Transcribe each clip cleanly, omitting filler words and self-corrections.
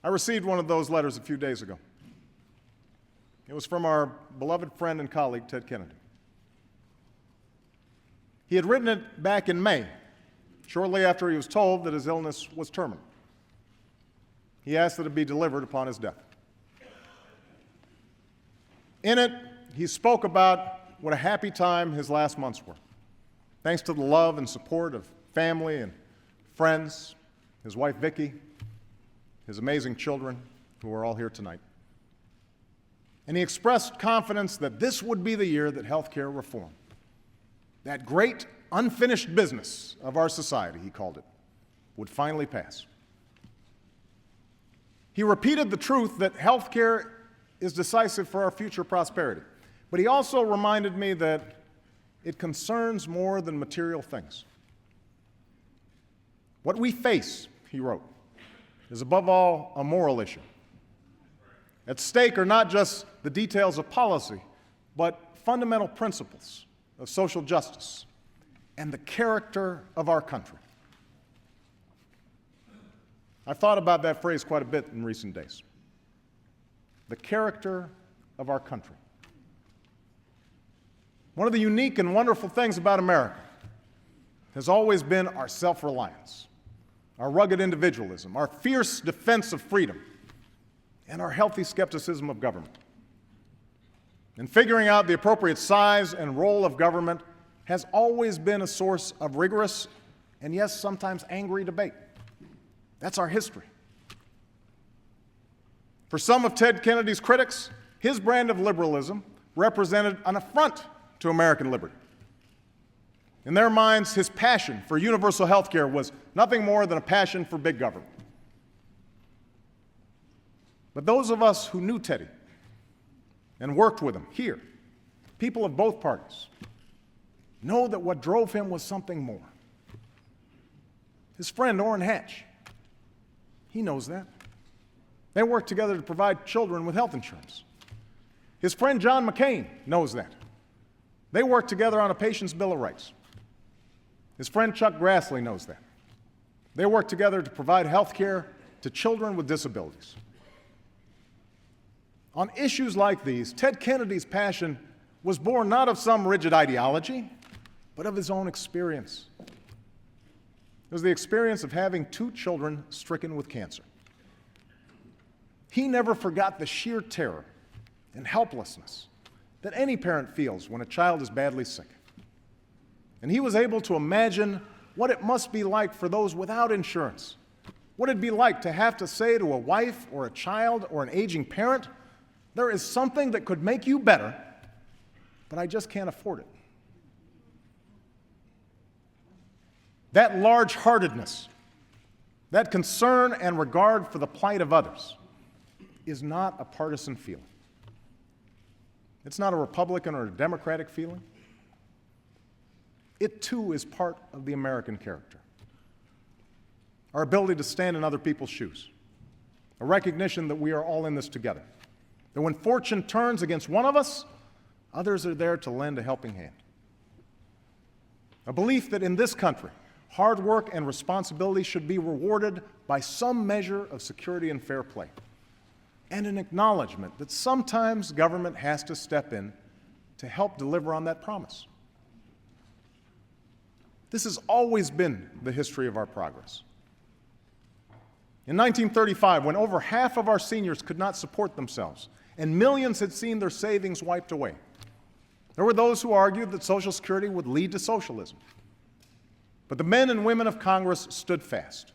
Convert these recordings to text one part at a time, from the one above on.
I received one of those letters a few days ago. It was from our beloved friend and colleague, Ted Kennedy. He had written it back in May, shortly after he was told that his illness was terminal. He asked that it be delivered upon his death. In it, he spoke about what a happy time his last months were, thanks to the love and support of family and friends, his wife Vicki, his amazing children, who are all here tonight. And he expressed confidence that this would be the year that health care reform, that great unfinished business of our society, he called it, would finally pass. He repeated the truth that health care is decisive for our future prosperity, but he also reminded me that it concerns more than material things. What we face, he wrote, is above all a moral issue. At stake are not just the details of policy, but fundamental principles of social justice and the character of our country. I've thought about that phrase quite a bit in recent days. The character of our country. One of the unique and wonderful things about America has always been our self-reliance, our rugged individualism, our fierce defense of freedom, and our healthy skepticism of government. And figuring out the appropriate size and role of government has always been a source of rigorous and, yes, sometimes angry debate. That's our history. For some of Ted Kennedy's critics, his brand of liberalism represented an affront to American liberty. In their minds, his passion for universal health care was nothing more than a passion for big government. But those of us who knew Teddy and worked with him here, people of both parties, know that what drove him was something more. His friend Orrin Hatch, he knows that. They worked together to provide children with health insurance. His friend John McCain knows that. They worked together on a patient's Bill of Rights. His friend Chuck Grassley knows that. They worked together to provide health care to children with disabilities. On issues like these, Ted Kennedy's passion was born not of some rigid ideology, but of his own experience. It was the experience of having 2 children stricken with cancer. He never forgot the sheer terror and helplessness that any parent feels when a child is badly sick. And he was able to imagine what it must be like for those without insurance. What it'd be like to have to say to a wife or a child or an aging parent, there is something that could make you better, but I just can't afford it. That large-heartedness, that concern and regard for the plight of others is not a partisan feeling. It's not a Republican or a Democratic feeling. It too is part of the American character. Our ability to stand in other people's shoes, a recognition that we are all in this together, that when fortune turns against one of us, others are there to lend a helping hand. A belief that in this country, hard work and responsibility should be rewarded by some measure of security and fair play, and an acknowledgement that sometimes government has to step in to help deliver on that promise. This has always been the history of our progress. In 1935, when over half of our seniors could not support themselves and millions had seen their savings wiped away, there were those who argued that Social Security would lead to socialism. But the men and women of Congress stood fast,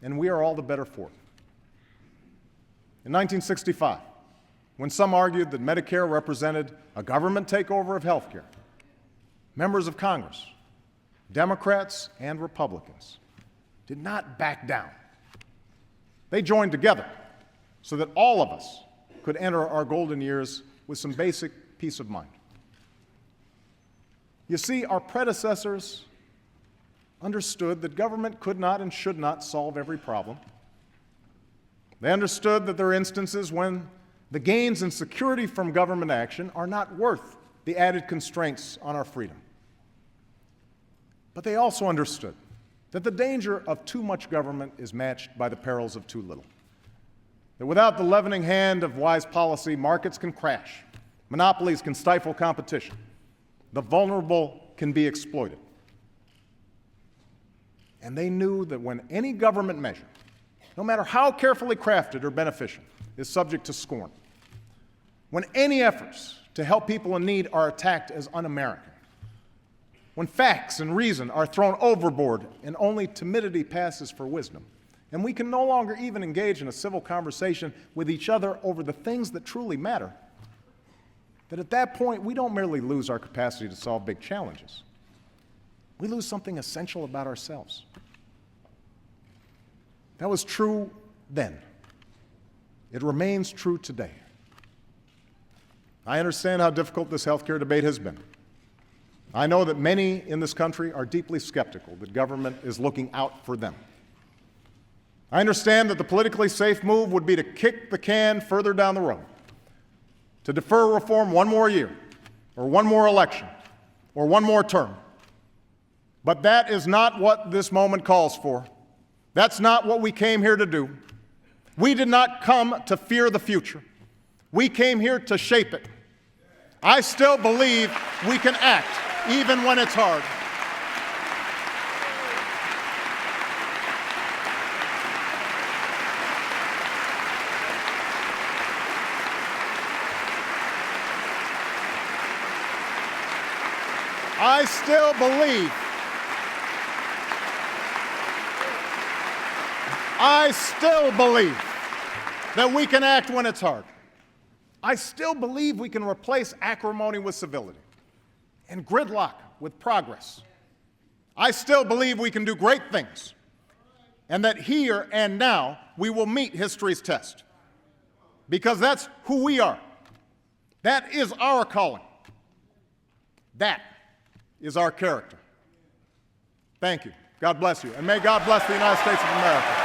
and we are all the better for it. In 1965, when some argued that Medicare represented a government takeover of health care, members of Congress, Democrats and Republicans, did not back down. They joined together so that all of us could enter our golden years with some basic peace of mind. You see, our predecessors understood that government could not and should not solve every problem. They understood that there are instances when the gains and security from government action are not worth the added constraints on our freedom. But they also understood that the danger of too much government is matched by the perils of too little. that without the leavening hand of wise policy, markets can crash, monopolies can stifle competition, the vulnerable can be exploited. And they knew that when any government measure, no matter how carefully crafted or beneficial, is subject to scorn, when any efforts to help people in need are attacked as un-American, when facts and reason are thrown overboard and only timidity passes for wisdom, and we can no longer even engage in a civil conversation with each other over the things that truly matter, that at that point we don't merely lose our capacity to solve big challenges. We lose something essential about ourselves. That was true then. It remains true today. I understand how difficult this healthcare debate has been. I know that many in this country are deeply skeptical that government is looking out for them. I understand that the politically safe move would be to kick the can further down the road, to defer reform one more year, or one more election, or one more term. But that is not what this moment calls for. That's not what we came here to do. We did not come to fear the future. We came here to shape it. I still believe we can act, even when it's hard. I still believe that we can act when it's hard. I still believe we can replace acrimony with civility and gridlock with progress. I still believe we can do great things, and that here and now we will meet history's test, because that's who we are. That is our calling. That is our character. Thank you. God bless you. And may God bless the United States of America.